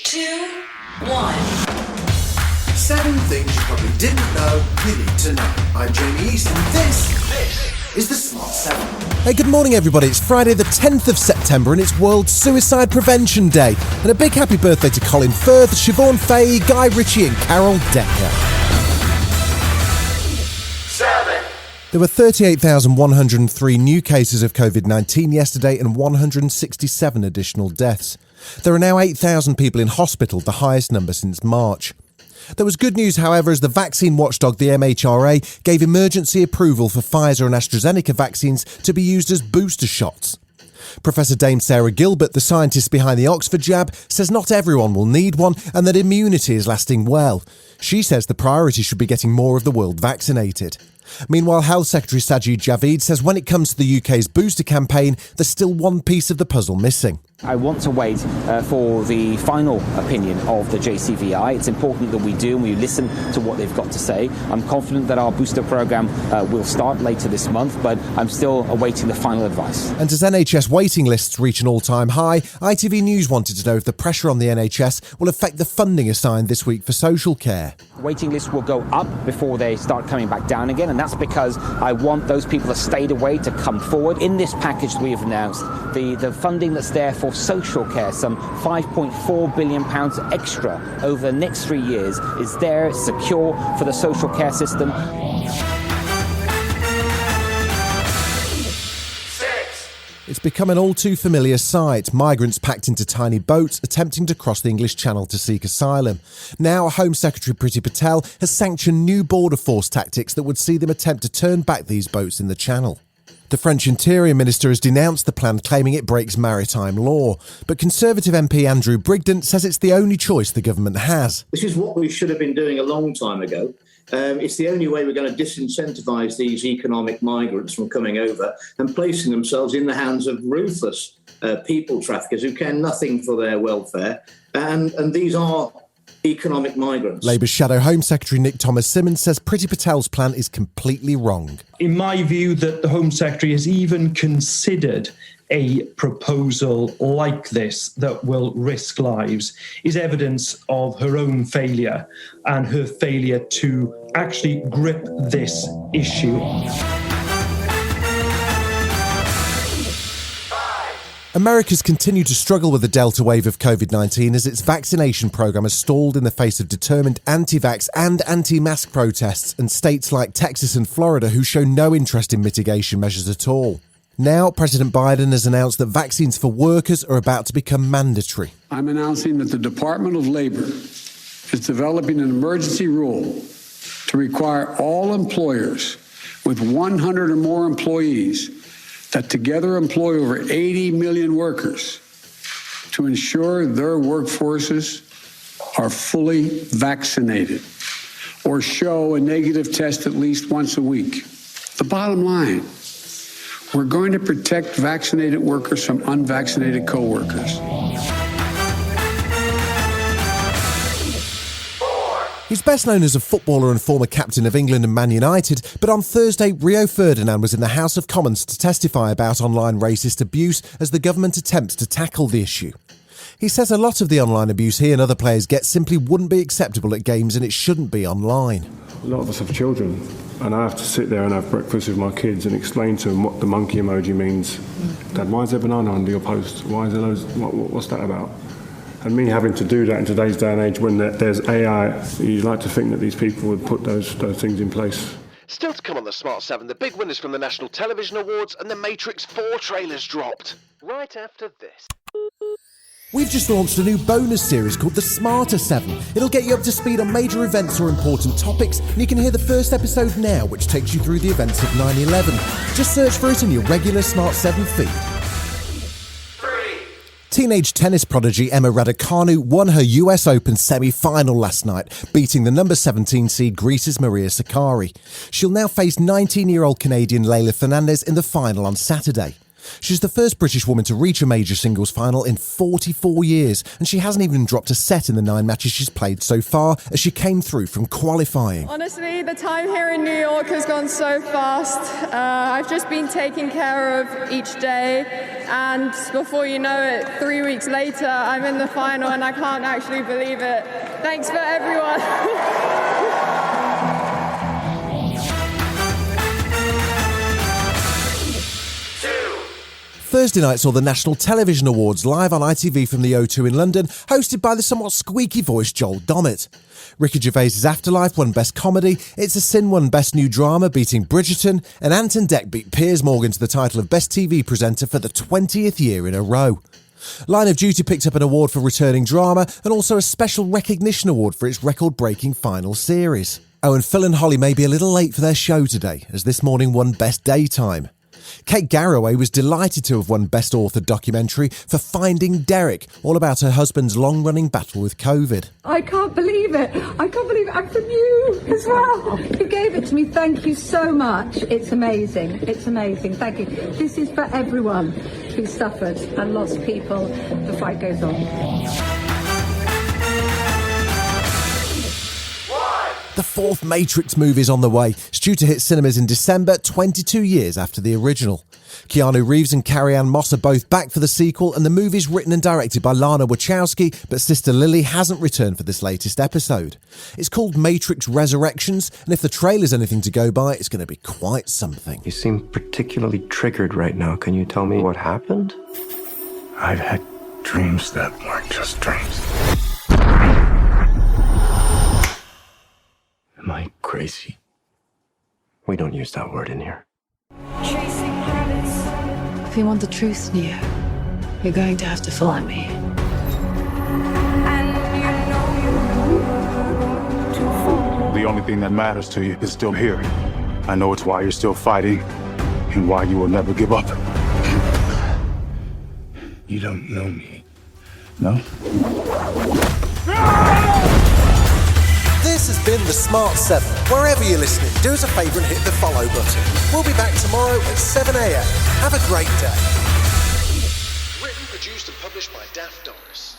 2, 1. 7 things you probably didn't know you need to know. I'm Jamie East, and this is the Smart 7. Hey, good morning, everybody. It's Friday the 10th of September, and it's World Suicide Prevention Day. And a big happy birthday to Colin Firth, Siobhan Fahey, Guy Ritchie, and Carol Decker. 7. There were 38,103 new cases of COVID-19 yesterday and 167 additional deaths. There are now 8,000 people in hospital, the highest number since March. There was good news, however, as the vaccine watchdog, the MHRA, gave emergency approval for Pfizer and AstraZeneca vaccines to be used as booster shots. Professor Dame Sarah Gilbert, the scientist behind the Oxford jab, says not everyone will need one and that immunity is lasting well. She says the priority should be getting more of the world vaccinated. Meanwhile, Health Secretary Sajid Javid says when it comes to the UK's booster campaign, there's still one piece of the puzzle missing. I want to wait for the final opinion of the JCVI. It's important that we do and we listen to what they've got to say. I'm confident that our booster programme will start later this month, but I'm still awaiting the final advice. And as NHS waiting lists reach an all-time high, ITV News wanted to know if the pressure on the NHS will affect the funding assigned this week for social care. Waiting lists will go up before they start coming back down again, and that's because I want those people that stayed away to come forward. In this package that we have announced, the funding that's there for social care, some £5.4 billion extra over the next 3 years, is there, secure for the social care system. 6. It's become an all-too-familiar sight, migrants packed into tiny boats attempting to cross the English Channel to seek asylum. Now, Home Secretary Priti Patel has sanctioned new border force tactics that would see them attempt to turn back these boats in the Channel. The French Interior Minister has denounced the plan, claiming it breaks maritime law. But Conservative MP Andrew Brigden says it's the only choice the government has. This is what we should have been doing a long time ago. It's the only way we're going to disincentivise these economic migrants from coming over and placing themselves in the hands of ruthless people traffickers who care nothing for their welfare. And these are economic migrants. Labour's Shadow Home Secretary Nick Thomas-Symonds says Priti Patel's plan is completely wrong. In my view, that the Home Secretary has even considered a proposal like this that will risk lives is evidence of her own failure and her failure to actually grip this issue. America's continued to struggle with the Delta wave of COVID-19 as its vaccination programme has stalled in the face of determined anti-vax and anti-mask protests, and states like Texas and Florida who show no interest in mitigation measures at all. Now, President Biden has announced that vaccines for workers are about to become mandatory. I'm announcing that the Department of Labor is developing an emergency rule to require all employers with 100 or more employees that together employ over 80 million workers to ensure their workforces are fully vaccinated or show a negative test at least once a week. The bottom line, we're going to protect vaccinated workers from unvaccinated coworkers. He's best known as a footballer and former captain of England and Man United, but on Thursday, Rio Ferdinand was in the House of Commons to testify about online racist abuse as the government attempts to tackle the issue. He says a lot of the online abuse he and other players get simply wouldn't be acceptable at games and it shouldn't be online. A lot of us have children, and I have to sit there and have breakfast with my kids and explain to them what the monkey emoji means. Dad, why is there banana under your post? Why is there loads? What's that about? And me having to do that in today's day and age when there's AI, you'd like to think that these people would put those things in place. Still to come on the Smart 7, the big winners from the National Television Awards and the Matrix 4 trailers dropped. Right after this. We've just launched a new bonus series called The Smarter 7. It'll get you up to speed on major events or important topics, and you can hear the first episode now, which takes you through the events of 9/11. Just search for it in your regular Smart 7 feed. Teenage tennis prodigy Emma Raducanu won her US Open semi-final last night, beating the number 17 seed Greece's Maria Sakkari. She'll now face 19-year-old Canadian Leylah Fernandez in the final on Saturday. She's the first British woman to reach a major singles final in 44 years, and she hasn't even dropped a set in the 9 matches she's played so far as she came through from qualifying. Honestly, the time here in New York has gone so fast. I've just been taking care of each day, and before you know it, 3 weeks later, I'm in the final, and I can't actually believe it. Thanks for everyone. Thursday night saw the National Television Awards live on ITV from the O2 in London, hosted by the somewhat squeaky-voiced Joel Dommett. Ricky Gervais's Afterlife won Best Comedy, It's a Sin won Best New Drama, beating Bridgerton, and Ant and Dec beat Piers Morgan to the title of Best TV Presenter for the 20th year in a row. Line of Duty picked up an award for returning drama and also a special recognition award for its record-breaking final series. Oh, and Phil and Holly may be a little late for their show today, as This Morning won Best Daytime. Kate Garraway was delighted to have won Best Author Documentary for Finding Derek, all about her husband's long-running battle with COVID. I can't believe it. I can't believe it. And from you as well. You gave it to me. Thank you so much. It's amazing. It's amazing. Thank you. This is for everyone who suffered and lost people. The fight goes on. The 4th Matrix movie is on the way. It's due to hit cinemas in December, 22 years after the original. Keanu Reeves and Carrie-Anne Moss are both back for the sequel, and the movie's written and directed by Lana Wachowski, but sister Lily hasn't returned for this latest episode. It's called Matrix Resurrections, and if the trailer's anything to go by, it's going to be quite something. You seem particularly triggered right now. Can you tell me what happened? I've had dreams that weren't just dreams. Am I crazy? We don't use that word in here. If you want the truth, Neo, you're going to have to follow me. The only thing that matters to you is still here. I know it's why you're still fighting and why you will never give up. You don't know me, no? This has been The Smart 7. Wherever you're listening, do us a favour and hit the follow button. We'll be back tomorrow at 7 a.m. Have a great day. Written, produced and published by Daft Doris.